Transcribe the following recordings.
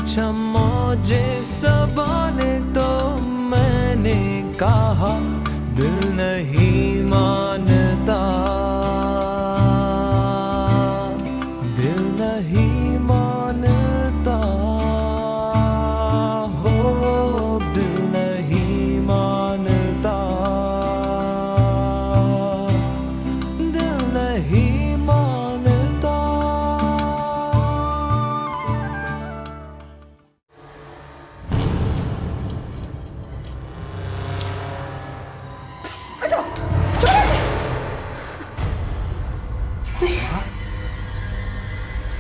पूछा मुझे सबा ने तो मैंने कहा दिल नहीं मानता, दिल नहीं मानता, हो दिल नहीं मानता, दिल नहीं मानता।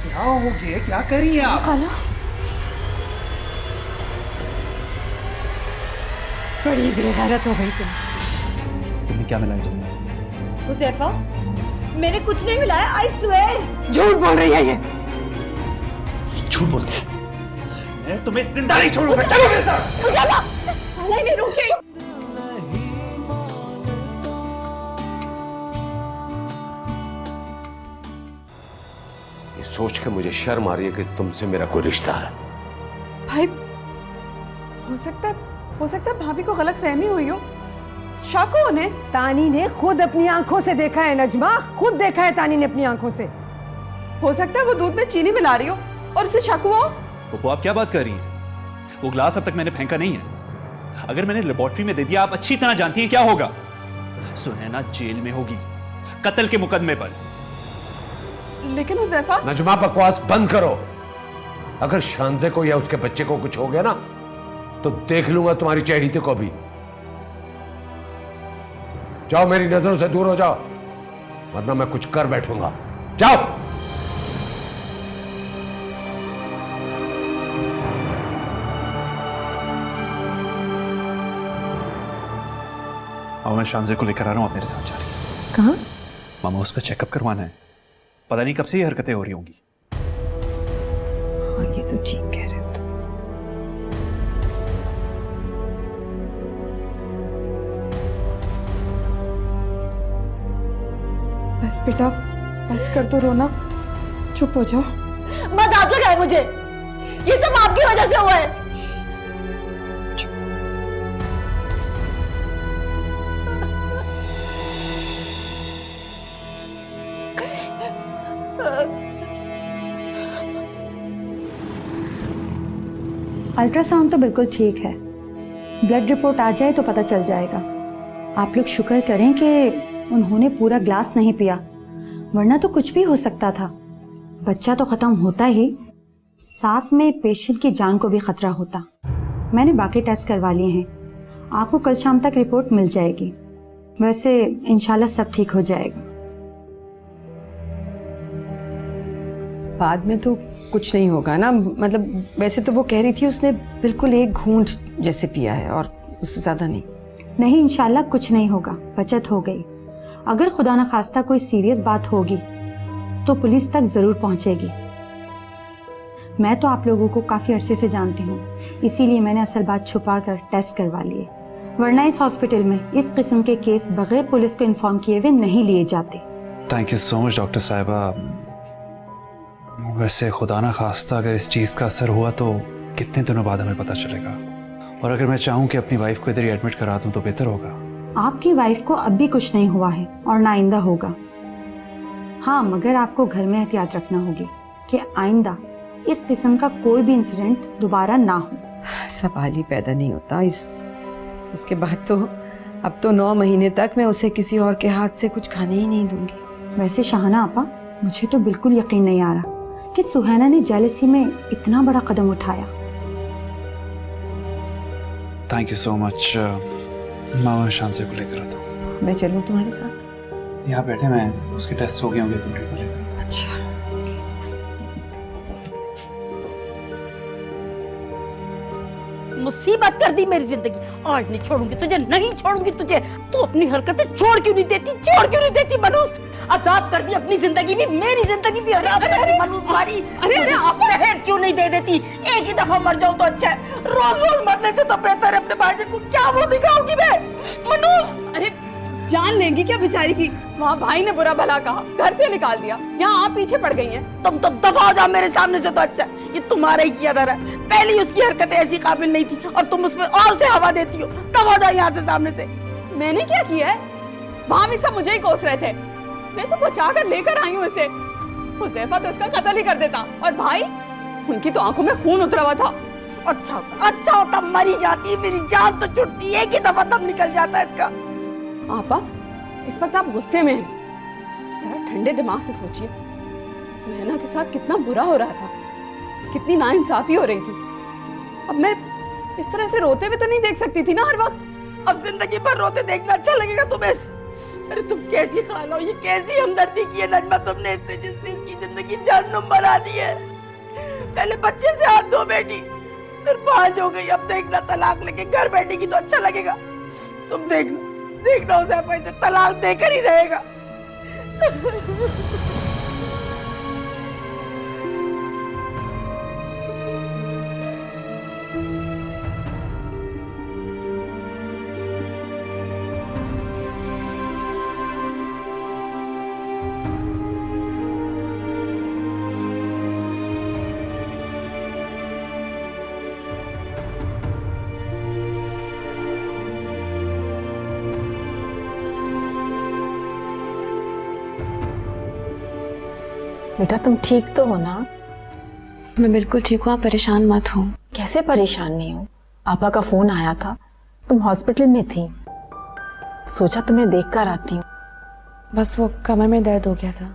क्या हो गया, क्या कर रही हैं आप? खाला बड़ी बेगैरत हो गई तुमने क्या मिलाई तुमने? हुज़ैफा, मैंने कुछ नहीं मिलाया, आई स्वेयर। झूठ बोल रही है ये। झूठ बोलती है। मैं तुम्हें जिंदा नहीं छोड़ूंगा, चलो मेरे साथ। हुज़ैफा, खाला इन्हें रोके। ये सोच के मुझे शर्म आ रही है कि तुमसे मेरा कोई रिश्ता है। भाई हो सकता है भाभी को गलत फहमी हुई हो, शक हो उन्हें। तानी ने खुद अपनी आंखों से देखा है नजमा, खुद देखा है तानी ने अपनी आंखों से। हो सकता है वो दूध में चीनी मिला रही हो और उसे शक हुआ हो। पप्पू आप क्या बात कर रही हैं? वो ग्लास अब तक मैंने फेंका नहीं है। अगर मैंने लेबोरेटरी में दे दिया, आप अच्छी तरह जानती हैं क्या होगा। सुनैना जेल में होगी, कत्ल के मुकदमे पर। लेकिन हुज़ैफा, नजमा बकवास बंद करो। अगर शानजे को या उसके बच्चे को कुछ हो गया ना तो देख लूंगा तुम्हारी चहेती को भी। जाओ, मेरी नजरों से दूर हो जाओ, वरना मैं कुछ कर बैठूंगा। जाओ। अब मैं शानजे को लेकर आ रहा हूं, आप मेरे साथ जा रही हैं। कहाँ? मामा उसका चेकअप करवाना है। पता नहीं कब से ये हरकतें हो रही होंगी। हाँ, ये तो ठीक कह रहे हो तुम। बस बेटा, बस कर तो रोना, चुप हो जाओ। मत हाथ लगाए मुझे, ये सब आपकी वजह से हुआ है। अल्ट्रासाउंड तो बिल्कुल ठीक है, ब्लड रिपोर्ट आ जाए तो पता चल जाएगा। आप लोग शुक्र करें कि उन्होंने पूरा ग्लास नहीं पिया, वरना तो कुछ भी हो सकता था। बच्चा तो खत्म होता ही, साथ में पेशेंट की जान को भी खतरा होता। मैंने बाकी टेस्ट करवा लिए हैं, आपको कल शाम तक रिपोर्ट मिल जाएगी। वैसे इंशाल्लाह सब ठीक हो जाएगा। बाद में तो कुछ नहीं होगा ना, मतलब वैसे तो वो कह रही थी उसने बिल्कुल एक घूंट जैसे पिया है और उससे ज्यादा नहीं। नहीं, इंशाल्लाह कुछ नहीं होगा, बचत हो गई। अगर खुदा न खास्ता कोई सीरियस बात होगी तो पुलिस तक जरूर पहुंचेगी। मैं तो आप लोगों को काफी अरसे से जानती हूँ, इसीलिए मैंने असल बात छुपा कर टेस्ट करवा लिए, वरना इस हॉस्पिटल में इस किस्म के केस बगैर पुलिस को इन्फॉर्म किए हुए नहीं लिए जाते। Thank you so much doctor साहिबा। वैसे खुदा ना खास्ता अगर इस चीज़ का असर हुआ तो कितने दिनों बाद हमें पता चलेगा, और अगर मैं चाहूँ कि अपनी वाइफ को इधर ही एडमिट करा दूँ तो बेहतर होगा। आपकी वाइफ को अब भी कुछ नहीं हुआ है और ना आइंदा होगा। हाँ, मगर आपको घर में एहतियात रखना होगी कि आइंदा इस किस्म का कोई भी इंसिडेंट दोबारा ना हो। सवाल ही पैदा नहीं होता। इसके बाद तो अब तो 9 महीने तक मैं उसे किसी और के हाथ से कुछ खाने ही नहीं दूंगी। वैसे शाहाना आपा, मुझे तो बिल्कुल यकीन नहीं आ रहा कि सुहाना ने जेलसी में इतना बड़ा कदम उठाया। Thank you so much. मामा शानसे को लेकर आता हूँ। मैं चलूँ तुम्हारे साथ? यहाँ बैठे, मैं उसके टेस्ट हो गए होंगे, कंप्लीट कर लेकर। अच्छा। मुसीबत कर दी मेरी जिंदगी, आज नहीं छोड़ूंगी तुझे, नहीं छोड़ूंगी तुझे। तू अपनी हरकतें छोड़ क्यों नहीं देती, छोड़ क्यों नहीं देती मनूस? अजाब कर दी अपनी जिंदगी भी, मेरी जिंदगी भी अजाब कर दी मनूस वाली। अरे आप सहर क्यों नहीं दे देती? एक ही दफा मर जाऊं तो अच्छा है, रोज रोज मरने से तो बेहतर है। अपने भाई को क्या वो दिखाऊंगी मैं मनूस? अरे जान लेंगी क्या बेचारी की। वहाँ भाई ने बुरा भला कहा, घर से निकाल दिया, यहाँ आप पीछे पड़ गई हैं। तुम तो दफा हो जाओ मेरे सामने से तो अच्छा। ये तुम्हारा ही किया धरा। पहली उसकी हरकतें ऐसी काबिल नहीं थी और तुम उसमें और से हवा देती हो। दफा हो जाओ यहाँ से सामने से। मैंने क्या किया है? वहाँ भी सब मुझे ही कोस रहे थे। मैं तो बचा कर लेकर आई हूँ इसे। हुज़ैफा तो इसका कत्ल ही कर देता, और भाई, उनकी तो आंखों में खून उतरा हुआ था। अच्छा होता मरी जाती, मेरी जान तो छुटती है कि दफा दम निकल जाता इसका। आपा, इस वक्त आप गुस्से में हैं। जरा ठंडे दिमाग से सोचिए। सुनैना के साथ कितना बुरा हो रहा था, कितनी नाइंसाफी हो रही थी। अब मैं इस तरह से रोते हुए तो नहीं देख सकती थी ना हर वक्त। अब जिंदगी भर रोते देखना अच्छा लगेगा तुम्हें? अरे तुम कैसी खाला हो, ये कैसी हमदर्दी की है नजमा तुमने इससे, जिसने इसकी जिंदगी जहन्नुम बना दी है। पहले बच्चे से हाथ धो बेटी, फिर 5 हो गई, अब देखना तलाक लेके घर बैठेगी तो अच्छा लगेगा। तुम देखना हुज़ैफा इसे तलाक देकर ही रहेगा। बेटा तुम ठीक तो हो ना? मैं बिल्कुल ठीक हूँ, आप परेशान मत हो। कैसे परेशान नहीं हूँ? आपा का फोन आया था, तुम हॉस्पिटल में थी, सोचा तुम्हें देख कर आती हूँ। बस वो कमर में दर्द हो गया था।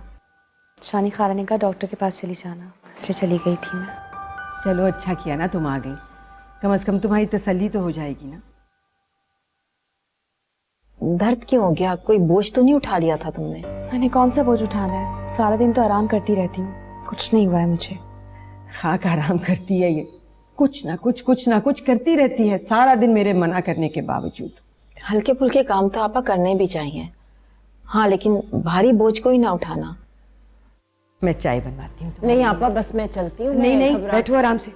शानी खाला ने कहा डॉक्टर के पास चली जाना, इसलिए चली गई थी मैं। चलो अच्छा किया ना तुम आ गई, कम से कम तुम्हारी तसल्ली तो हो जाएगी ना। दर्द क्यों हो गया? कोई बोझ तो नहीं उठा लिया था तुमने? मैंने कौन सा बोझ उठाना है, सारा दिन तो आराम करती रहती हूँ, कुछ नहीं हुआ है मुझे। खाक आराम करती है ये, कुछ ना कुछ करती रहती है सारा दिन मेरे मना करने के बावजूद। हल्के फुल्के काम तो आपा करने भी चाहिए, हाँ, लेकिन भारी बोझ कोई ना उठाना। मैं चाय बनवाती हूँ। नहीं आपा, बस मैं चलती हूँ। नहीं बैठो आराम से।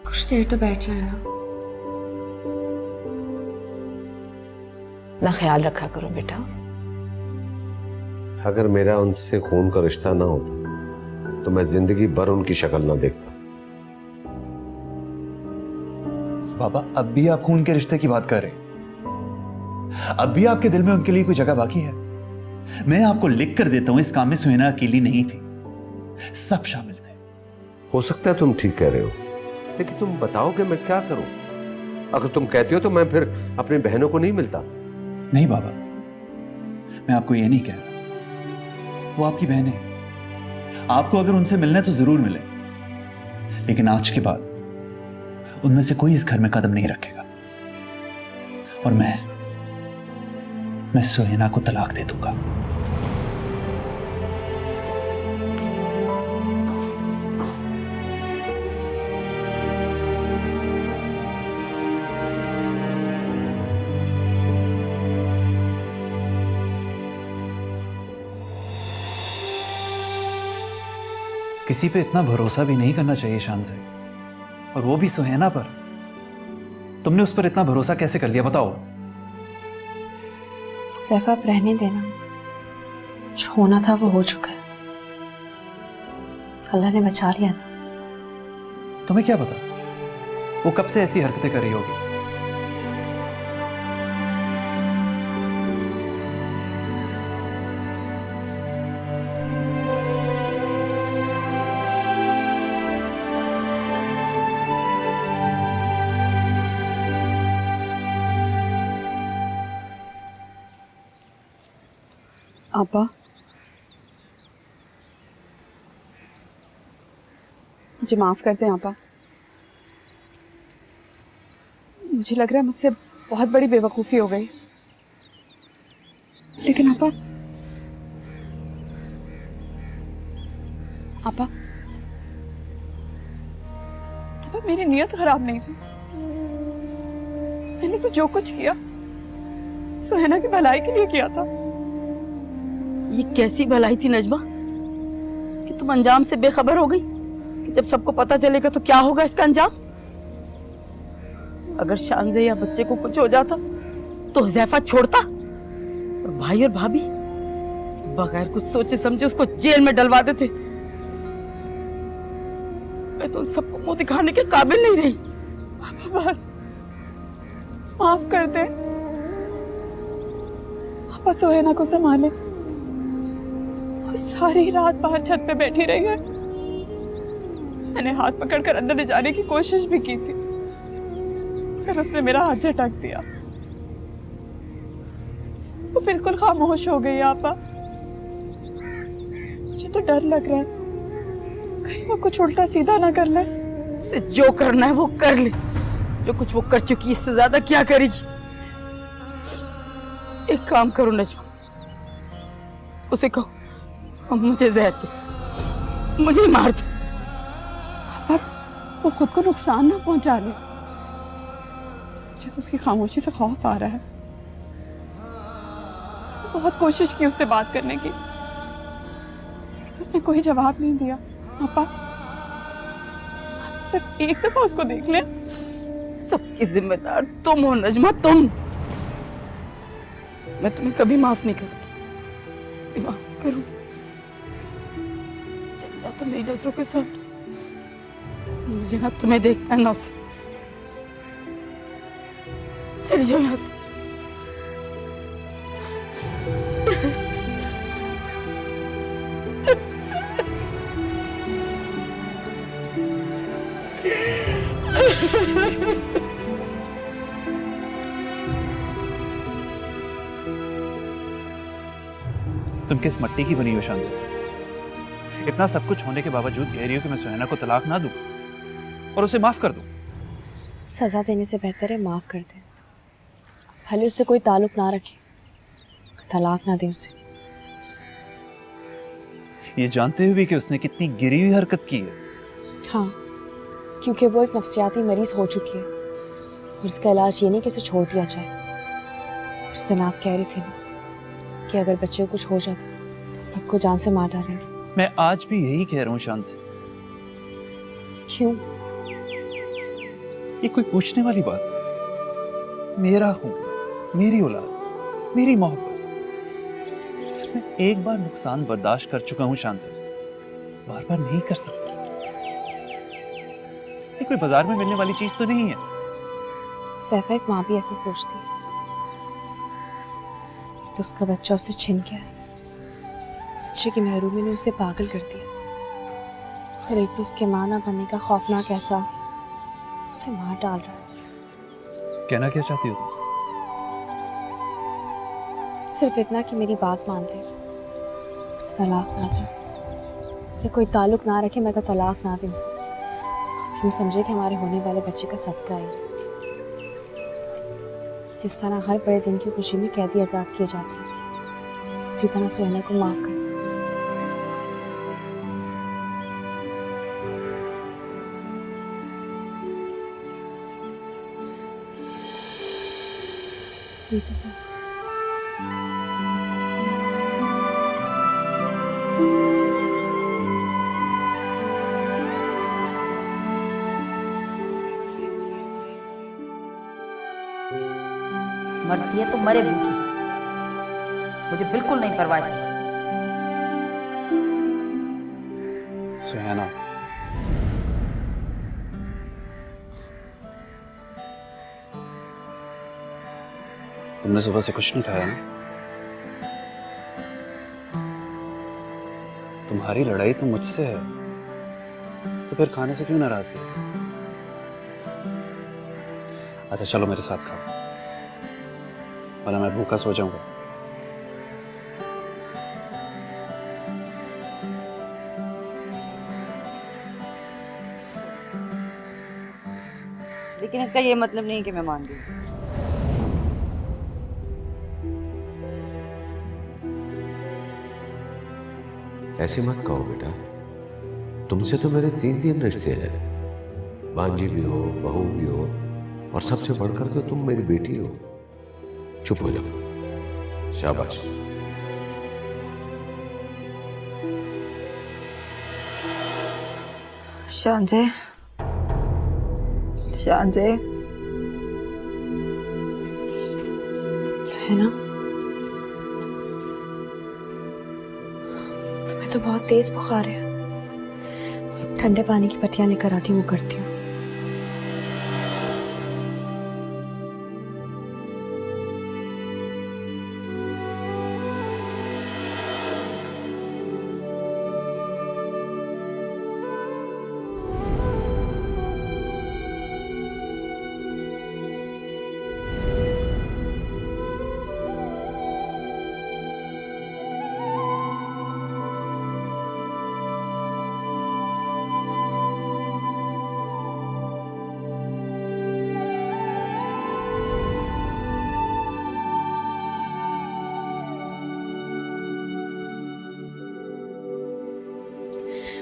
कुछ देर तो बैठ जाए ना, ख्याल रखा करो बेटा। अगर मेरा उनसे खून का रिश्ता ना होता तो मैं जिंदगी भर उनकी शक्ल ना देखता। बाबा, अब भी आप खून के रिश्ते की बात कर रहे हैं? अब भी आपके दिल में उनके लिए कोई जगह बाकी है? मैं आपको लिख कर देता हूं, इस काम में सुनैना अकेली नहीं थी, सब शामिल थे। हो सकता है तुम ठीक कह रहे हो, लेकिन तुम बताओ कि मैं क्या करूं? अगर तुम कहती हो तो मैं फिर अपनी बहनों को नहीं मिलता। नहीं बाबा, मैं आपको ये नहीं कह रहा, वो आपकी बहन है, आपको अगर उनसे मिलना है तो जरूर मिले, लेकिन आज के बाद उनमें से कोई इस घर में कदम नहीं रखेगा, और मैं सुनैना को तलाक दे दूंगा। किसी पे इतना भरोसा भी नहीं करना चाहिए शान से, और वो भी सुनैना पर। तुमने उस पर इतना भरोसा कैसे कर लिया, बताओ? हुज़ैफा, आप रहने देना, जो होना था वो हो चुका है, अल्लाह ने बचा लिया ना। तुम्हें क्या पता वो कब से ऐसी हरकतें कर रही होगी? आपा, मुझे माफ करते हैं आपा। मुझे लग रहा है मुझसे बहुत बड़ी बेवकूफ़ी हो गई, लेकिन आपा मेरी नीयत खराब नहीं थी। मैंने तो जो कुछ किया सुनैना की भलाई के लिए किया था। ये कैसी भलाई थी नजमा कि तुम अंजाम से बेखबर हो गई कि जब सबको पता चलेगा तो क्या होगा इसका अंजाम? अगर शानज़े या बच्चे को कुछ हो जाता तो हुज़ैफा छोड़ता? और भाई और भाभी बगैर कुछ सोचे समझे उसको जेल में डलवा देते। मैं तो उन सबको मुंह दिखाने के काबिल नहीं रही। बस माफ कर दे। पापा सुहेना को संभाले। वो सारी रात बाहर छत पे बैठी रही है। मैंने हाथ पकड़कर अंदर ले जाने की कोशिश भी की थी, फिर उसने मेरा हाथ झटक दिया। वो बिल्कुल खामोश हो गई आपा। मुझे तो डर लग रहा है कहीं वो कुछ उल्टा सीधा ना कर ले। उसे जो करना है वो कर ले। जो कुछ वो कर चुकी, इससे ज्यादा क्या करेगी। एक काम करो नजमा, उसे कहो अब मुझे जहर दे, मुझे मार दे। वो खुद को नुकसान ना पहुंचा ले। मुझे तो उसकी खामोशी से खौफ आ रहा है। बहुत कोशिश की उससे बात करने की, लेकिन उसने कोई जवाब नहीं दिया। पापा सिर्फ एक दफा उसको देख ले। सबकी जिम्मेदार तुम हो नजमा, तुम। मैं तुम्हें कभी माफ नहीं करूंगी, माफ करूं। चल जा तुम मेरी नजरों के साथ। मुझे ना तुम्हें देखना ना उसे। चल जाओ यहाँ से। तुम किस मट्टी की बनी हो शान से? इतना सब कुछ होने के बावजूद कह रही हो कि मैं सुनैना को तलाक ना दूं और उसे माफ कर दूं। सजा देने से बेहतर है माफ कर दे। भले उससे कोई ताल्लुक ना रखे, तलाक ना दे उसे। ये जानते हुए कि उसने कितनी गिरी हुई हरकत की है। हाँ, क्योंकि वो एक नफ्सियाती मरीज हो चुकी है और इसका इलाज ये नहीं कि उसे छोड़ दिया जाए। और सनाब कह रही थी ना कि अगर बच्चे को कुछ हो जाता तो सबको जान से मार डालेंगे। मैं आज भी यही कह रहा हूँ शान से। क्यों? ये कोई पूछने वाली बात? मेरा खून, मेरी औलाद, मेरी मोहब्बत। मैं एक बार नुकसान बर्दाश्त कर चुका हूं शान से, बार बार नहीं कर सकता। ये कोई बाजार में मिलने वाली चीज तो नहीं है। सैफा, एक माँ भी ऐसे सोचती है। तो उसका बच्चा उसे छिन गया है। बच्चे की महरूमी ने उसे पागल कर दिया, और एक तो उसके मां ना बनने का खौफनाक एहसास उसे मार डाल रहा है। कहना क्या चाहती हो तुम? सिर्फ इतना कि मेरी बात मान ले, उसे तलाक ना दे, उससे कोई ताल्लुक ना रखे, मगर तलाक ना दे उसे। यूँ समझे कि हमारे होने वाले बच्चे का सदका है। जिस तरह हर बड़े दिन की खुशी में कैदी आजाद किए जाते हैं, उसी तरह सुहेना को माफ कर दे। नीचे से मरती है तो मरे भूखी, मुझे बिल्कुल नहीं परवाह इसकी। सुहाना, तुमने सुबह से कुछ नहीं खाया ना? तुम्हारी लड़ाई तो मुझसे है, तो फिर खाने से क्यों नाराजगी? अच्छा चलो मेरे साथ खाओ, वरना मैं भूखा सो जाऊंगा। लेकिन इसका ये मतलब नहीं कि मैं मान गई। ऐसे मत कहो बेटा, तुमसे तो मेरे 3 रिश्ते हैं। भांजी भी हो, बहू भी हो, और सबसे बढ़कर तो तुम मेरी बेटी हो। चुप हो जाओ, शाबाश। शानजे, शानजे, सुहेना, मुझे तो बहुत तेज बुखार है। ठंडे पानी की पट्टियां लेकर आती हूँ, वो करती हूँ।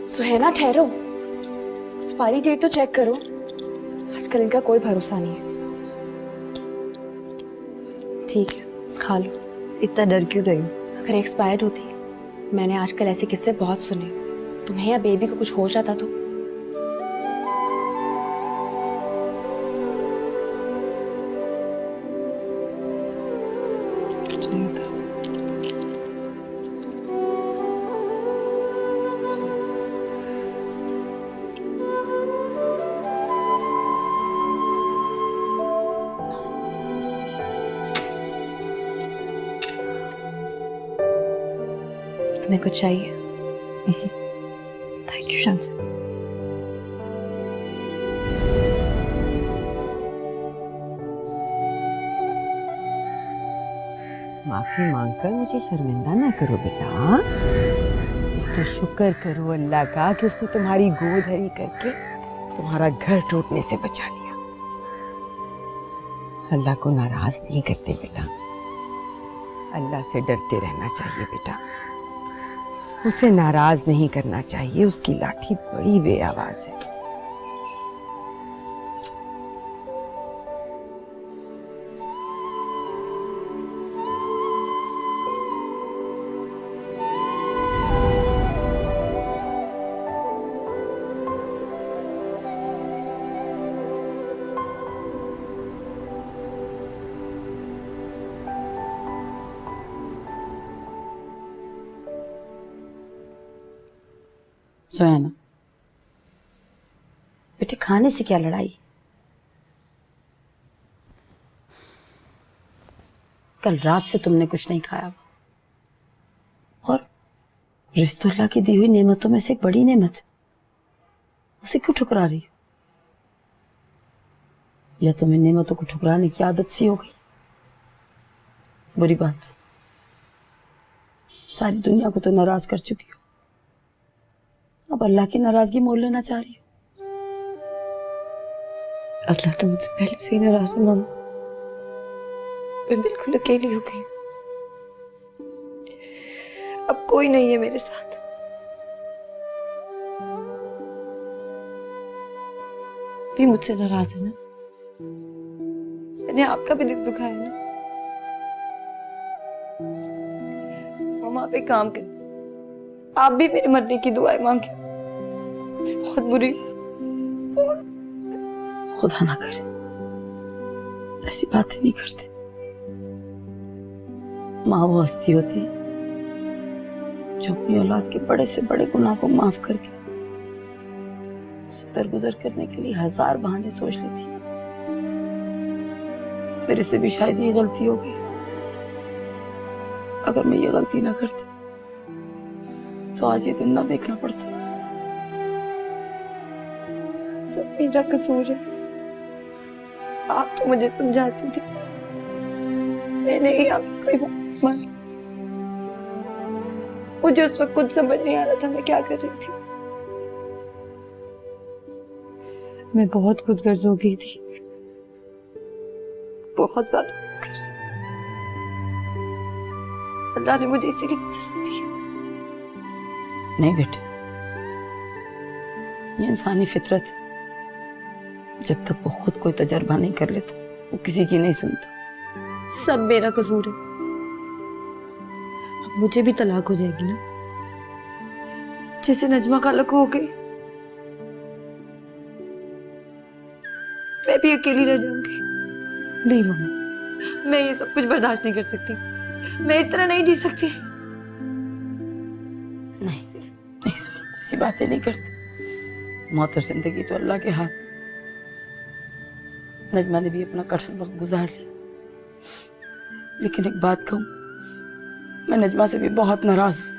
सुहेना ठहरो, एक्सपायरी डेट तो चेक करो। आजकल इनका कोई भरोसा नहीं है। ठीक है, खा लो। इतना डर क्यों रही हो? अगर एक्सपायर्ड होती, मैंने आजकल ऐसे किस्से बहुत सुने, तुम्हें या बेबी को कुछ हो जाता तो। तुम्हें कुछ चाहिए? थैंक यू शांति। माफी मांगकर मुझे शर्मिंदा ना करो बेटा। तो शुक्र करो अल्लाह का कि उसने तुम्हारी गोद हरी करके तुम्हारा घर टूटने से बचा लिया। अल्लाह को नाराज नहीं करते बेटा, अल्लाह से डरते रहना चाहिए बेटा। उसे नाराज नहीं करना चाहिए, उसकी लाठी बड़ी बेआवाज है। सुहाना बेटे, खाने से क्या लड़ाई? कल रात से तुमने कुछ नहीं खाया, और रिश्तोल्लाह की दी हुई नेमतों में से एक बड़ी नेमत है, उसे क्यों ठुकरा रही हो? या तुम्हें नेमतों को ठुकराने की आदत सी हो गई? बुरी बात, सारी दुनिया को तो नाराज कर चुकी हो, अब अल्लाह की नाराजगी मोल लेना चाह रही हो। अल्लाह तो मुझसे पहले से ही नाराज है मामा। मैं बिल्कुल अकेली हो गई, अब कोई नहीं है मेरे साथ। भी मुझसे नाराज है ना? मैंने आपका भी दिल दुखाया ना? मामा आप एक काम करें, आप भी मेरे मरने की दुआएं मांगे। बहुत बुरी, खुदा ना करे, ऐसी बातें नहीं करते। माँ वो हस्ती होती है जो अपनी औलाद के बड़े से बड़े गुनाह को माफ करके उसे दरगुजर करने के लिए 1000 बहाने सोच लेती है। मेरे से भी शायद ये गलती हो गई। अगर मैं ये गलती ना करती तो आज ये दिन ना देखना पड़ता। सब मेरा कसूर है। आप तो मुझे समझाती थी, मैंने ही आपकी कोई बात मानी। मुझे उस वक्त कुछ समझ नहीं आ रहा था मैं क्या कर रही थी। मैं बहुत खुदगर्ज हो गई थी, बहुत ज्यादा खुदगर्ज। अल्लाह ने मुझे इसीलिए सजा दी। नहीं बेटे, ये इंसानी फितरत है। जब तक वो खुद कोई तजर्बा नहीं कर लेता वो किसी की नहीं सुनता। सब मेरा कसूर है। अब मुझे भी तलाक हो जाएगी ना, जैसे नजमा खाला को हो गई। मैं भी अकेली रह जाऊंगी। नहीं मम्मा, मैं ये सब कुछ बर्दाश्त नहीं कर सकती। मैं इस तरह नहीं जी सकती। नहीं, बातें नहीं करती। मौत और जिंदगी तो अल्लाह के हाथ। नजमा ने भी अपना कठिन वक्त गुजार लिया, लेकिन एक बात कहूं, मैं नजमा से भी बहुत नाराज हूं।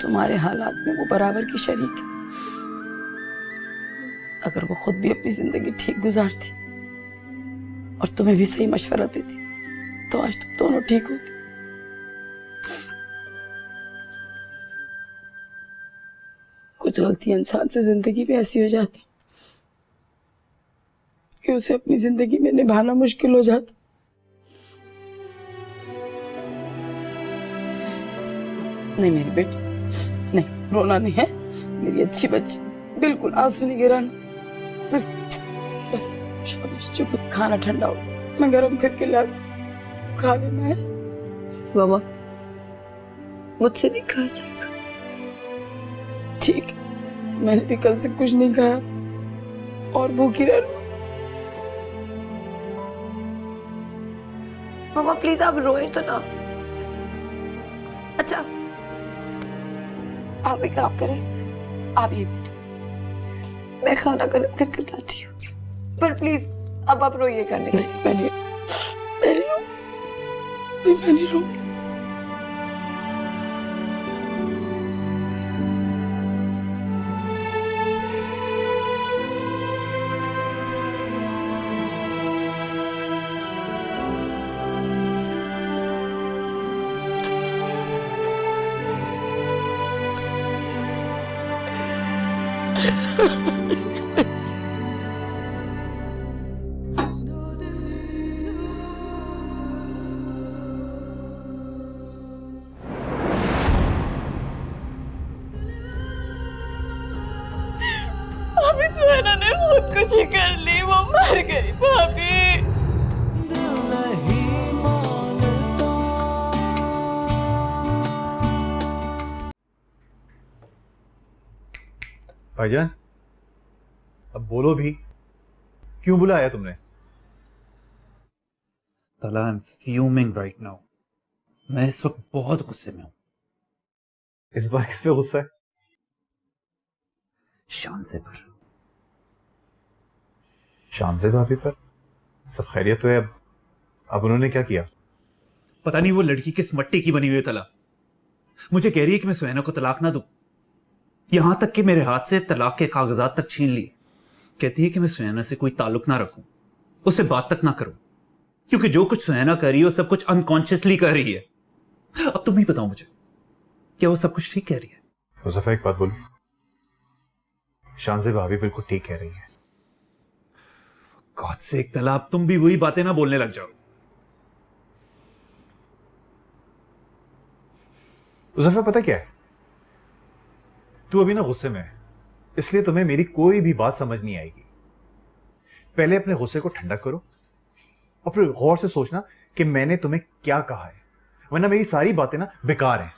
तुम्हारे हालात में वो बराबर की शरीक है। अगर वो खुद भी अपनी जिंदगी ठीक गुजारती और तुम्हें भी सही मशवरा देती तो आज तुम दोनों ठीक होते। कुछ गलतियां इंसान से जिंदगी में ऐसी हो जाती कि उसे अपनी जिंदगी में निभाना मुश्किल हो जाता। नहीं मेरी बेटी, नहीं रोना नहीं है, मेरी अच्छी बच्ची, बिल्कुल आंसू नहीं गिराना। बस शाबाश, चुप, खाना ठंडा हो, मैं गरम करके लाती, खा लेना है। मामा, मुझसे नहीं खाया जाएगा। ठीक, मैंने भी कल से कुछ नहीं खाया और भूखी रह। मामा प्लीज आप रोए तो ना। अच्छा आप एक काम करें, आप ये बैठे, मैं खाना गरम करके लाती हूँ, पर प्लीज अब आप रोइए करने। नहीं मैं नहीं रोऊंगी। भाभी सुहाना ने खुदकुशी कर ली, वो मर गई भाभी। दिल नहीं मानता। भाईजान, अब बोलो भी, क्यों बुलाया तुमने? तला, I am fuming right now. मैं इस वक्त बहुत गुस्से में हूं। इस बार किस पे गुस्सा है? शानज़े पर। शानज़े भाभी पर? सब खैरियत तो है? अब उन्होंने क्या किया? पता नहीं वो लड़की किस मट्टी की बनी हुई है तला। मुझे कह रही है कि मैं सुनैना को तलाक ना दूं, यहां तक कि मेरे हाथ से तलाक के कागजात तक छीन लिए। कहती है कि मैं सुनैना से कोई ताल्लुक ना रखूं, उससे बात तक ना करूं, क्योंकि जो कुछ सुनैना कर रही है वो सब कुछ अनकॉन्शियसली कर रही है। अब तुम ही बताओ मुझे, क्या वो सब कुछ ठीक कह रही है? मुज़फ़्फ़र, एक बात बोलूं, शानज़े भाभी बिल्कुल ठीक कह रही है। गॉड सेक तला, अब तुम भी वही बातें ना बोलने लग जाओ। मुज़फ़्फ़र, पता क्या है, तू अभी ना गुस्से में है, इसलिए तुम्हें मेरी कोई भी बात समझ नहीं आएगी। पहले अपने गुस्से को ठंडा करो और फिर गौर से सोचना कि मैंने तुम्हें क्या कहा है, वरना मेरी सारी बातें ना बेकार हैं।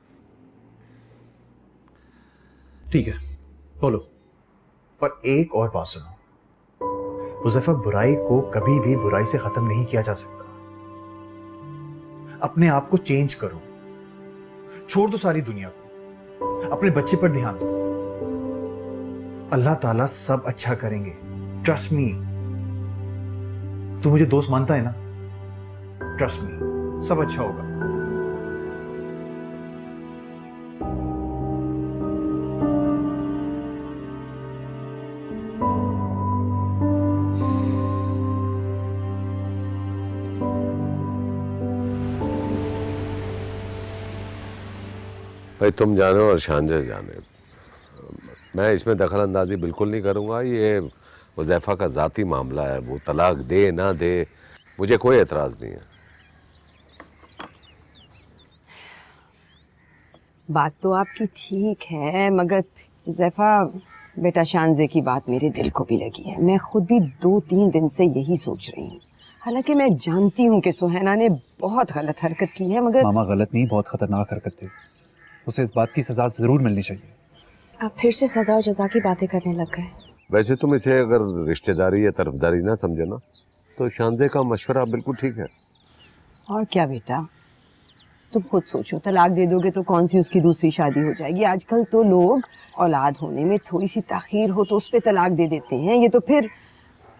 ठीक है, बोलो। और एक और बात सुनो मुज़फ़्फ़र, बुराई को कभी भी बुराई से खत्म नहीं किया जा सकता। अपने आप को चेंज करो, छोड़ दो सारी दुनिया को, अपने बच्चे पर ध्यान दो। अल्लाह ताला सब अच्छा करेंगे, ट्रस्ट मी। तू मुझे दोस्त मानता है ना? ट्रस्ट मी, सब अच्छा होगा। भाई तुम जानो और शानज़े जाने, मैं इसमें दखल अंदाजी बिल्कुल नहीं करूँगा। ये हुज़ैफ़ा का ज़ाती मामला है, वो तलाक दे ना दे, मुझे कोई एतराज़ नहीं है। बात तो आपकी ठीक है, मगर हुज़ैफ़ा बेटा, शानज़े की बात मेरे दिल को भी लगी है। मैं खुद भी 2-3 दिन से यही सोच रही हूँ। हालांकि मैं जानती हूँ कि सुहाना ने बहुत गलत हरकत की है, मगर मामा गलत नहीं, बहुत खतरनाक हरकत थी। उसे इस बात की सजा जरूर मिलनी चाहिए। आप फिर से सजा और जजा की बातें करने लग गए। वैसे तुम इसे अगर रिश्तेदारी या तरफदारी ना समझे ना, तो शानज़े का मशवरा बिल्कुल ठीक है। और क्या बेटा, तुम खुद सोचो, तलाक दे दोगे तो कौन सी उसकी दूसरी शादी हो जाएगी। आजकल तो लोग औलाद होने में थोड़ी सी ताखीर हो तो उस पर तलाक दे देते हैं। ये तो फिर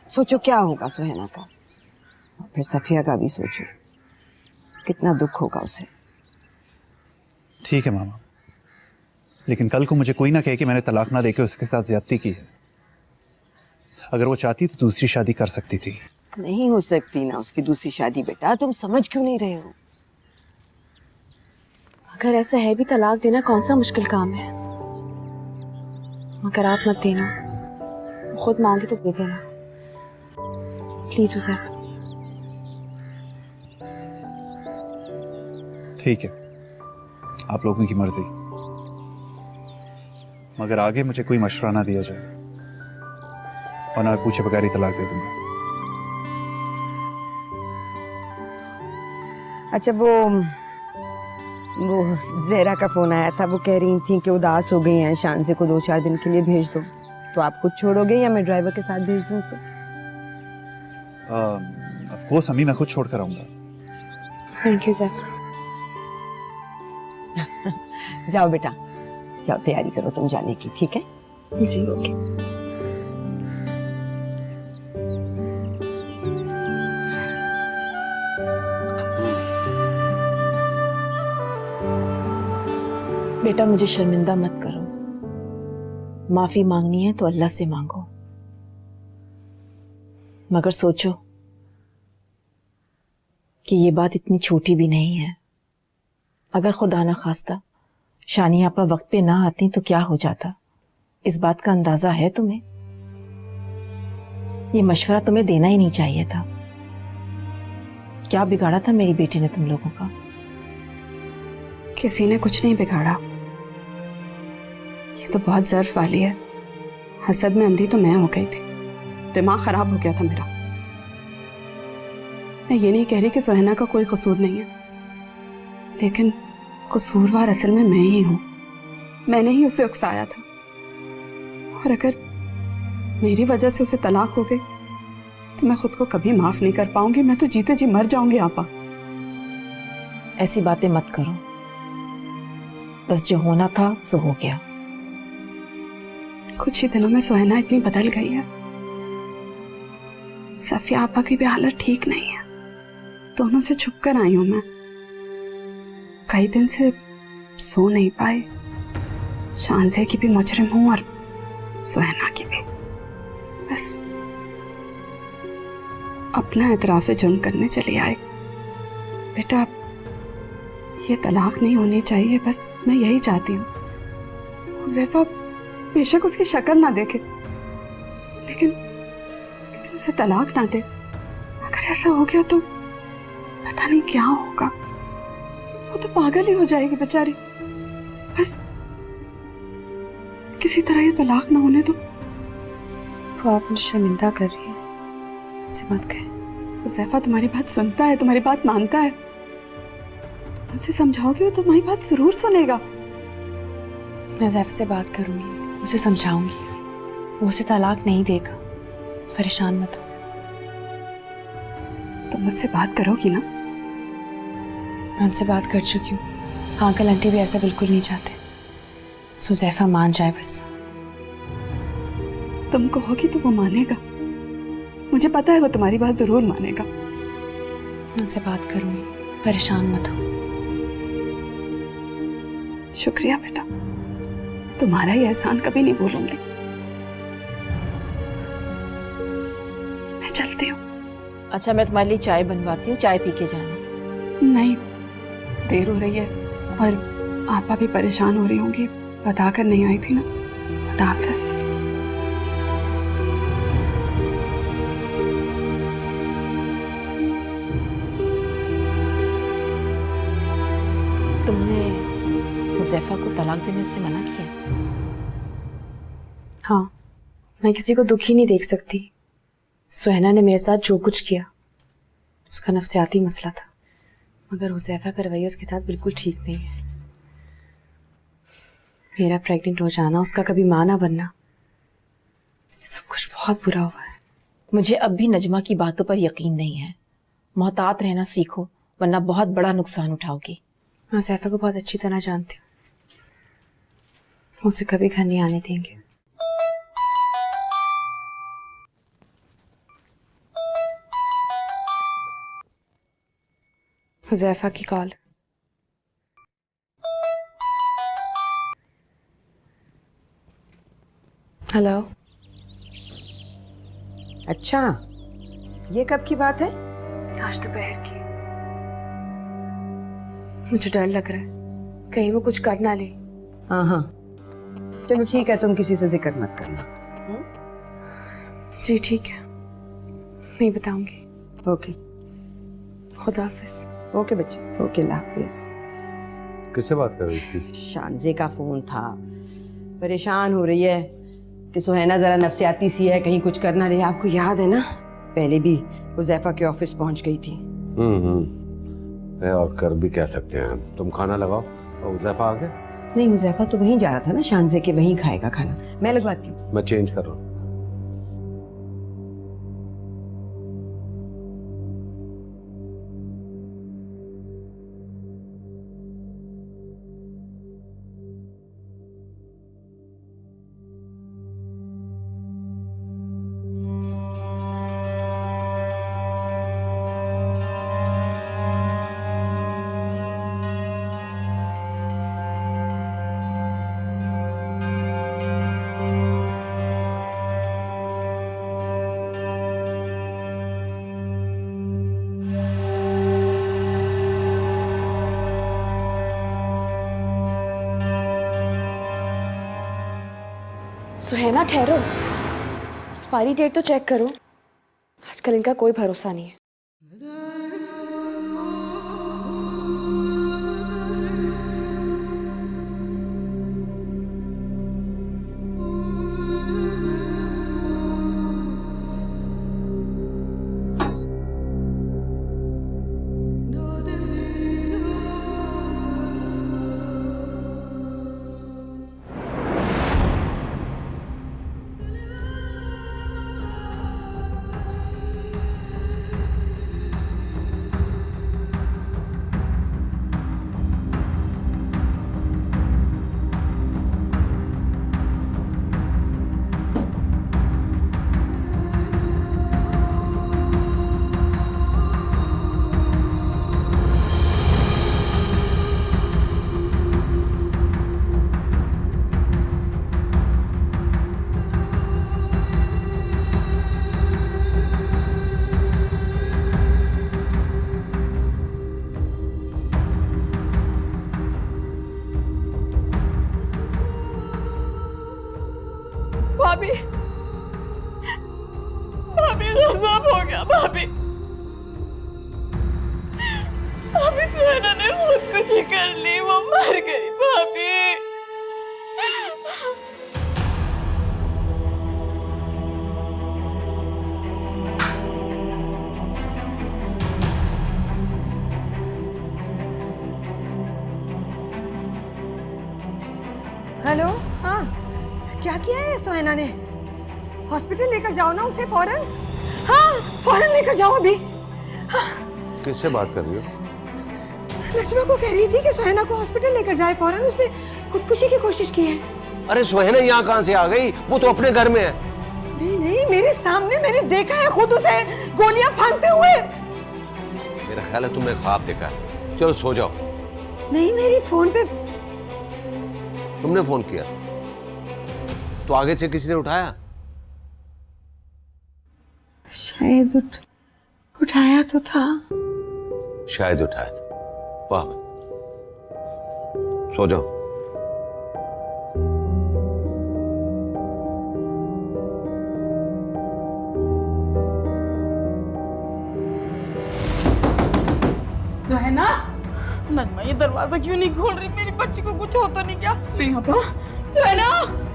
सोचो क्या होगा सुहैना का, और फिर सफिया का भी सोचो, कितना दुख होगा उसे। ठीक है मामा, लेकिन कल को मुझे कोई ना कहे कि मैंने तलाक ना देके उसके साथ ज्यादती की है। अगर वो चाहती तो दूसरी शादी कर सकती थी। नहीं हो सकती ना उसकी दूसरी शादी बेटा, तुम समझ क्यों नहीं रहे हो? अगर ऐसा है भी तलाक देना कौन सा मुश्किल काम है, मगर आप मत देना, खुद मांगे तो दे देना प्लीज हुज़ैफा। ठीक है, आप लोगों की मर्जी, मगर आगे मुझे कोई मशवरा ना दिया जाए और ना पूछे बगैर ही तलाक दे दूंगा। अच्छा वो जहरा का फोन आया था, वो कह रही थी कि उदास हो गई हैं, शानज़े को 2-4 दिन के लिए भेज दो। तो आप खुद छोड़ोगे या मैं ड्राइवर के साथ भेज दूं उसे? ऑफ कोर्स अम्मी, मैं खुद छोड़ कर आऊंगा। Thank you Zaifa. जाओ बेटा, जाओ तैयारी करो तुम जाने की, ठीक है? जी ओके। बेटा मुझे शर्मिंदा मत करो, माफी मांगनी है तो अल्लाह से मांगो, मगर सोचो कि ये बात इतनी छोटी भी नहीं है। अगर खुदा ना खास्ता शानी आपा वक्त पे ना आती तो क्या हो जाता, इस बात का अंदाजा है तुम्हें? ये मशवरा तुम्हें देना ही नहीं चाहिए था। क्या बिगाड़ा था मेरी बेटी ने तुम लोगों का? किसी ने कुछ नहीं बिगाड़ा, ये तो बहुत ज़र्फ वाली है। हसद में अंधी तो मैं हो गई थी, दिमाग खराब हो गया था मेरा। मैं ये नहीं कह रही कि सुहैना का कोई कसूर नहीं है, लेकिन कसूरवार असल में मैं ही हूं। मैंने ही उसे उकसाया था, और अगर मेरी वजह से उसे तलाक हो गई तो मैं खुद को कभी माफ नहीं कर पाऊंगी। मैं तो जीते जी मर जाऊंगी आपा। ऐसी बातें मत करो, बस जो होना था सो हो गया। कुछ ही दिनों में सुहैना इतनी बदल गई है। सफिया आपा की भी हालत ठीक नहीं है, दोनों से छुप कर आई हूं मैं। कई दिन से सो नहीं पाई। शानज़े की भी मुजरिम हूं और सुहैना की भी। बस अपना एतराफ़ जुर्म करने चली आए। बेटा ये तलाक नहीं होनी चाहिए, बस मैं यही चाहती हूँ। हुज़ैफा बेशक उसकी शक्ल ना देखे, लेकिन उसे तलाक ना दे। अगर ऐसा हो गया तो पता नहीं क्या होगा, वो तो पागल ही हो जाएगी बेचारी। बस किसी तरह ये तलाक ना होने दो। वो आप मुझे शर्मिंदा कर रही है, ऐसे मत कहें। हुज़ैफा तुम्हारी बात सुनता है, तुम्हारी बात मानता है। तुम उसे समझाओगे वो तुम्हारी बात जरूर सुनेगा। मैं ज़ैफ़ा से बात करूंगी, उसे समझाऊंगी, वो उसे तलाक नहीं देगा, परेशान मत हो। तुम मुझसे बात करोगी ना? मैं उनसे बात कर चुकी हूँ। हाँ, अंकल आंटी भी ऐसा बिल्कुल नहीं चाहते। सो ज़ैफ़ा मान जाए बस। तुम कहोगी तो वो मानेगा, मुझे पता है वो तुम्हारी बात जरूर मानेगा। उनसे बात करूंगी, परेशान मत हो। शुक्रिया बेटा, तुम्हारा ये एहसान कभी नहीं भूलूंगी। मैं चलती हूँ। अच्छा मैं तुम्हारे लिए चाय बनवाती हूँ, चाय पी के जाना। नहीं, देर हो रही है और आपा भी परेशान हो रही होंगी, बताकर नहीं आई थी ना। खुदा हाफिज़। तुमने हुज़ैफा को तलाक देने से मना किया? हाँ, मैं किसी को दुखी नहीं देख सकती। सुहैना ने मेरे साथ जो कुछ किया उसका नफ्सियाती मसला था, मगर हुज़ैफा का रवैया उसके साथ बिल्कुल ठीक नहीं है। मेरा प्रेग्नेंट हो जाना, उसका कभी मां ना बनना, सब कुछ बहुत बुरा हुआ है। मुझे अब भी नजमा की बातों पर यकीन नहीं है। मोहतात रहना सीखो, वरना बहुत बड़ा नुकसान उठाओगी। मैं हुज़ैफा को बहुत अच्छी तरह जानती हूँ, उसे कभी घर नहीं आने देंगे। हुज़ैफा की कॉल। हेलो। अच्छा, ये कब की बात है? आज दोपहर की। मुझे डर लग रहा है कहीं वो कुछ कर ना ले। हाँ हाँ, चलो ठीक है, तुम किसी से जिक्र मत करना। जी ठीक है, नहीं बताऊंगी। ओके। खुदा हाफिज। ओके बच्चे, ओके, अल्लाह हाफिज। किससे बात कर रही थी? शानजे का फोन था। परेशान हो रही है कि सुहैना जरा नफसियाती सी है, कहीं कुछ करना ले। आपको याद है ना, पहले भी हुज़ैफा के ऑफिस पहुंच गई थी। है, और कर भी कह सकते हैं। तुम खाना लगाओ। और हुज़ैफा आ गया? नहीं, हुज़ैफा तो वहीं जा रहा था ना, शानजे के, वहीं खाएगा खाना। मैं लगवाती हूँ। मैं चेंज कर रहा हूँ। सुहैना ठहरो, एक्सपायरी डेट तो चेक करो। आजकल इनका कोई भरोसा नहीं है। भाभी, भाभी गजब हो गया। भाभी, भाभी सुहैना ने खुदकुशी कर ली, वो मर गई। भाभी, हेलो। हाँ, क्या किया है सुहैना ने? हॉस्पिटल लेकर जाओ ना उसे फौरन। हाँ, फौरन लेकर जाओ अभी। किससे बात कर रही हो? नजमा को कह रही थी कि सुहैना को हॉस्पिटल लेकर जाए फौरन, उसने खुदकुशी की कोशिश की है। अरे सुहैना यहाँ कहाँ से आ गई? वो तो अपने घर में है। नहीं नहीं, मेरे सामने, मैंने देखा है खुद उसे गोलियां फांकते हुए। मेरा ख्याल है तुमने ख्वाब देखा है। चलो सो जाओ। नहीं, मेरी फोन पे। तुमने फोन किया तो आगे से किसी ने उठाया? शायद उठाया तो था। शायद उठाया था। वाह, सो जाओ। सुहैना, नजमा ये दरवाजा क्यों नहीं खोल रही? मेरी बच्ची को कुछ हो तो नहीं क्या? नहीं पापा। सुहैना,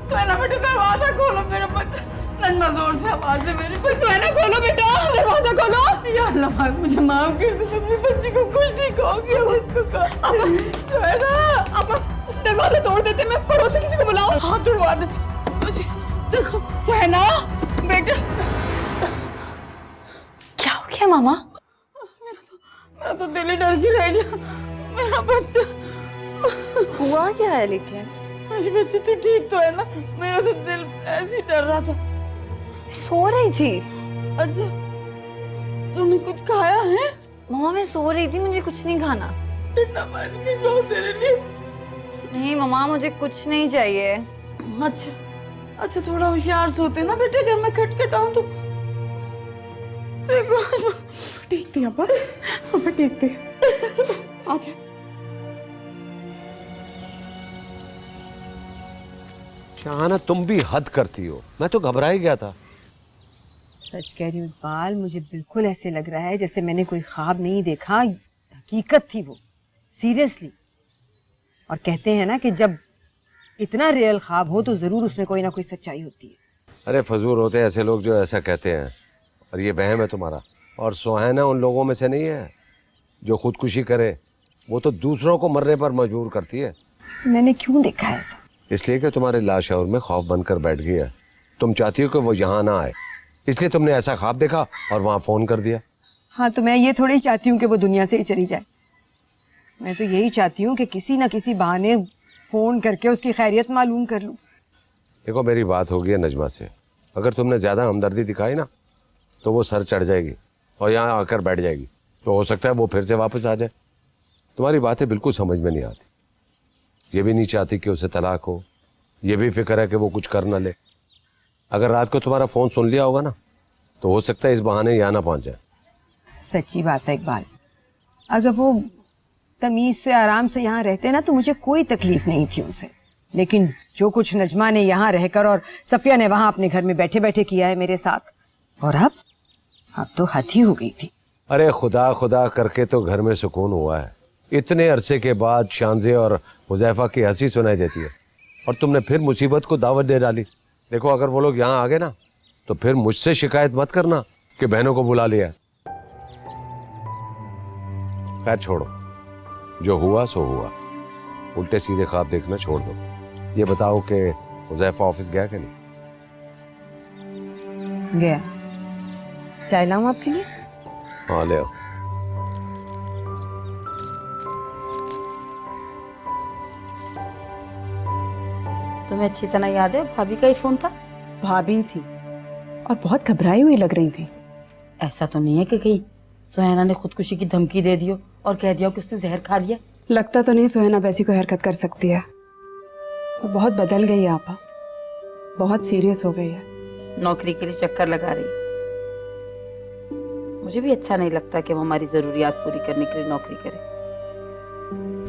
सुहैना बेटा दरवाजा खोलो, मेरा बच्चा। नजमा जोर से आवाज दे मेरी बच्ची। सुहैना खोलो बेटा, दरवाजा खोलो। या अल्लाह मुझे माफ कर दे, अपनी बच्ची को कुछ नहीं कहोगे। उसको सुहैना, आप दरवाजा तोड़ देते, मैं पड़ोस से किसी को बुलाऊं? हाथ तोड़वा देते। देखो सुहैना बेटा। क्या हो गया मामा? मेरा तो दिल ही डर के रह गया। मेरा बच्चा। हुआ क्या है लेकिन? मेरी बच्ची तो ठीक तो है ना? मेरा तो दिल ऐसे ही डर रहा था। सो रही थी। अच्छा, तुमने कुछ खाया है? मम्मा मैं सो रही थी, मुझे कुछ नहीं खाना। ठंडा पानी भी लो तेरे लिए। नहीं मम्मा मुझे कुछ नहीं चाहिए। अच्छा अच्छा, थोड़ा होशियार सोते ना बेटे, घर में खटखटाऊं तो देखो। देखते अब देखते। अच्छा शाहाना, तुम भी हद करती हो। मैं तो घबरा ही गया था। सच कह रही हूँ इकबाल, मुझे बिल्कुल ऐसे लग रहा है जैसे मैंने कोई ख्वाब नहीं देखा, हकीकत थी वो, सीरियसली। और कहते हैं ना कि जब इतना रियल ख्वाब हो तो जरूर उसमें कोई ना कोई सच्चाई होती है। अरे फजूल होते हैं ऐसे लोग जो ऐसा कहते हैं, और ये वहम है तुम्हारा। और सुहाना उन लोगों में से नहीं है जो खुदकुशी करे, वो तो दूसरों को मरने पर मजबूर करती है। मैंने क्यों देखा है ऐसा? इसलिए कि तुम्हारे लाशौर में खौफ बनकर बैठ गई है। तुम चाहती हो कि वो यहाँ ना आए, इसलिए तुमने ऐसा ख्वाब देखा और वहाँ फ़ोन कर दिया। हाँ तो मैं ये थोड़ी चाहती हूँ कि वो दुनिया से ही चली जाए। मैं तो यही चाहती हूँ कि किसी ना किसी बहाने फ़ोन करके उसकी खैरियत मालूम कर लूँ। देखो मेरी बात हो गई है नजमा से, अगर तुमने ज़्यादा हमदर्दी दिखाई ना तो वो सर चढ़ जाएगी और यहाँ आकर बैठ जाएगी। तो हो सकता है वो फिर से वापस आ जाए। तुम्हारी बातें बिल्कुल समझ में नहीं आती। ये भी नहीं चाहती कि उसे तलाक हो, ये भी फिक्र है कि वो कुछ कर ना ले। अगर रात को तुम्हारा फ़ोन सुन लिया होगा ना तो हो सकता है इस बहाने यहाँ ना पहुँच जाए। सच्ची बात है इकबाल, अगर वो तमीज़ से आराम से यहाँ रहते ना तो मुझे कोई तकलीफ नहीं थी उनसे। लेकिन जो कुछ नजमा ने यहाँ रहकर और सफिया ने वहाँ अपने घर में बैठे बैठे किया है मेरे साथ, और अब तो हद ही हो गई थी। अरे खुदा खुदा करके तो घर में सुकून हुआ है। इतने अरसे के बाद शानजे और हुज़ैफा की हंसी सुनाई देती है और तुमने फिर मुसीबत को दावत दे डाली। देखो अगर वो लोग यहाँ आ गए ना तो फिर मुझसे शिकायत मत करना कि बहनों को बुला लिया। खैर छोड़ो, जो हुआ सो हुआ। उल्टे सीधे ख्वाब देखना छोड़ दो। ये बताओ कि हुज़ैफा ऑफिस गया कि नहीं? गया। चाय लाऊं आपके लिए? हाँ ले आओ। तुम्हें अच्छी तरह याद है भाभी का ही फोन था? भाभी थी और बहुत घबराई हुई लग रही थी। ऐसा तो नहीं है कि कहीं सुहाना ने खुदकुशी की धमकी दे दी हो और कह दिया कि उसने जहर खा लिया? लगता तो नहीं सुहाना वैसी कोई हरकत कर सकती है। वो बहुत बदल गई है आपा, बहुत सीरियस हो गई है। नौकरी के लिए चक्कर लगा रही। मुझे भी अच्छा नहीं लगता कि वो हमारी जरूरियात पूरी करने के लिए नौकरी करे,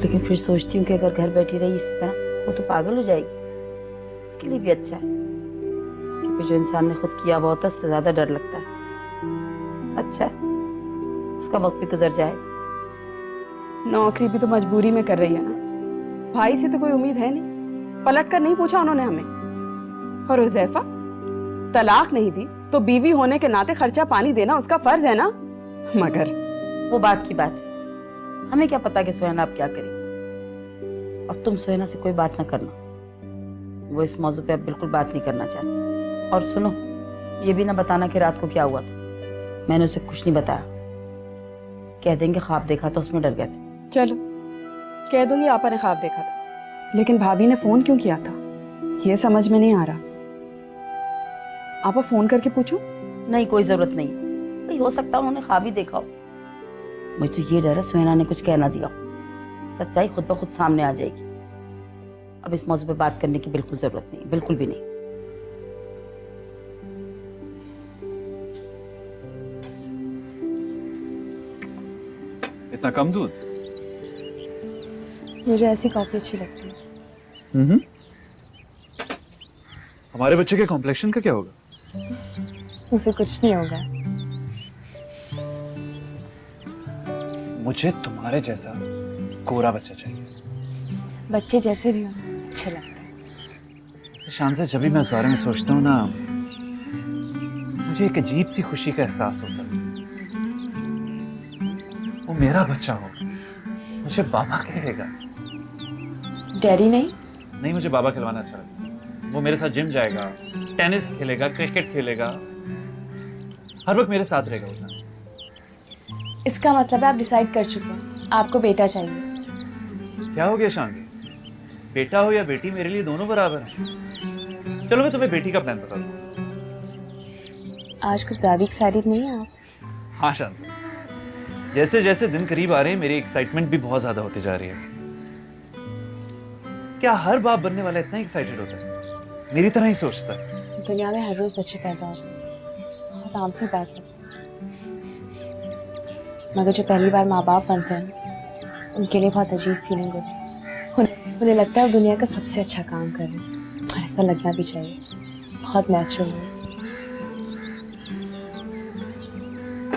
लेकिन फिर सोचती हूँ कि अगर घर बैठी रही इस तरह वो तो पागल हो जाएगी। उसके लिए भी अच्छा है, क्योंकि जो इंसान ने खुद किया हुआ होता है उससे ज्यादा डर लगता है। अच्छा है, उसका वक्त भी गुजर जाए। नौकरी भी तो मजबूरी में कर रही है ना। भाई से तो कोई उम्मीद है नहीं, पलट कर नहीं पूछा उन्होंने हमें। और हुज़ैफा तलाक नहीं दी तो बीवी होने के नाते खर्चा पानी देना उसका फर्ज है ना। मगर वो बात की बात है, हमें क्या पता कि सुहाना अब क्या करे। और तुम सुहाना से कोई बात ना करना, वो इस मौजू पे अब बिल्कुल बात नहीं करना चाहती। और सुनो, ये भी ना बताना कि रात को क्या हुआ था। मैंने उसे कुछ नहीं बताया, कह देंगे ख्वाब देखा था उसमें डर गए थे। चलो कह दूंगी आपा ने ख्वाब देखा था, लेकिन भाभी ने फोन क्यों किया था ये समझ में नहीं आ रहा। आपा फोन करके पूछूं? नहीं, कोई जरूरत नहीं। भाई हो सकता है उन्होंने ख्वाब ही देखा हो। मुझे तो ये डर है सुहाना ने कुछ कह ना दिया, सच्चाई खुद ब खुद सामने आ जाएगी। अब इस मौजू पे बात करने की बिल्कुल जरूरत नहीं, बिल्कुल भी नहीं। इतना कम दूध? मुझे ऐसी कॉफी अच्छी लगती है। हमारे बच्चे के कॉम्प्लेक्शन का क्या होगा? उसे कुछ नहीं होगा। मुझे तुम्हारे जैसा गोरा बच्चा चाहिए। बच्चे जैसे भी हों अच्छे लगते हैं। शान से जब भी मैं इस बारे में सोचता हूँ ना, मुझे एक अजीब सी खुशी का एहसास होता है। वो मेरा बच्चा हो, मुझे बाबा कहेगा। डैडी नहीं? नहीं, मुझे बाबा खिलवाना अच्छा लगता है। वो मेरे साथ जिम जाएगा, टेनिस खेलेगा, क्रिकेट खेलेगा, हर वक्त मेरे साथ रहेगा। इसका मतलब आप डिसाइड कर चुके हैं आपको बेटा चाहिए। क्या हो गया शांति? बेटा हो या बेटी, मेरे लिए दोनों बराबर हैं। चलो मैं तुम्हें बेटी का प्लान बता दूं। आज कुछ ज्यादा एक्साइटेड नहीं है आप? हाँ शांति, जैसे जैसे दिन करीब आ रहे हैं मेरी एक्साइटमेंट भी बहुत ज्यादा होती जा रही है। क्या हर बाप बनने वाला इतना एक्साइटेड होता है? मेरी तरह ही सोचता है? दुनिया में हर रोज बच्चे पैदा हो रहे हैं, बहुत आम सी बात लगती है। मगर जो पहली बार माँ बाप बनते हैं उनके लिए बहुत अजीब फीलिंग होती है। उन्हें लगता है वो दुनिया का सबसे अच्छा काम कर रहे हैं, और ऐसा लगना भी चाहिए। बहुत नेचुरल है।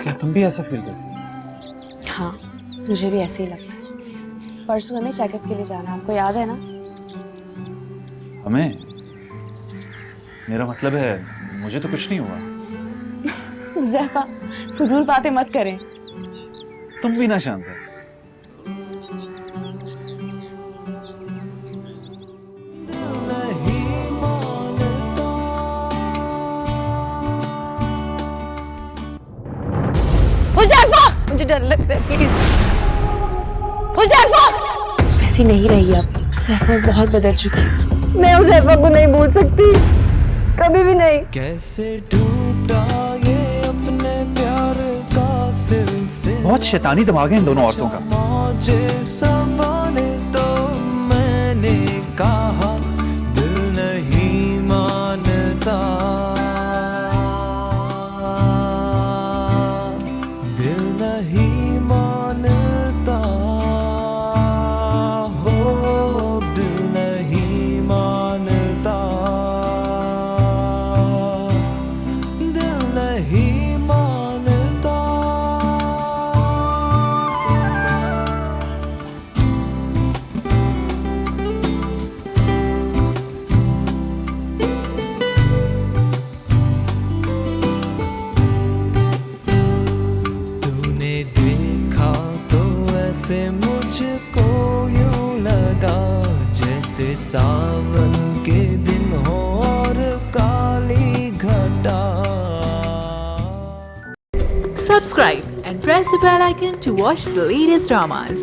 क्या तुम भी ऐसा फील करती हो? हाँ, मुझे भी ऐसे ही लगता है। परसों हमें चेकअप के लिए जाना, आपको याद है ना? हमें? मेरा मतलब है मुझे तो कुछ नहीं हुआ। हुज़ैफा, फजूल बातें मत करें। तुम भी ना शान से। हुज़ैफा, मुझे डर लग रहा है, प्लीज। हुज़ैफा! वैसी नहीं रही अब, हुज़ैफा बहुत बदल चुकी है। मैं हुज़ैफा को नहीं भूल सकती, कभी भी नहीं। कैसे टूटा ये अपने प्यार का सिलसिला, बहुत शैतानी दिमाग है इन दोनों औरतों का। मुझे संभाले तो मैंने कहा दिल नहीं मानता, दिल नहीं मानता, हो दिल नहीं मानता, दिल नहीं मानता। तूने देखा तो ऐसे मुझको यूं लगा जैसे सावन के दिन हो और काली घटा। Subscribe and press the bell icon to watch the latest dramas.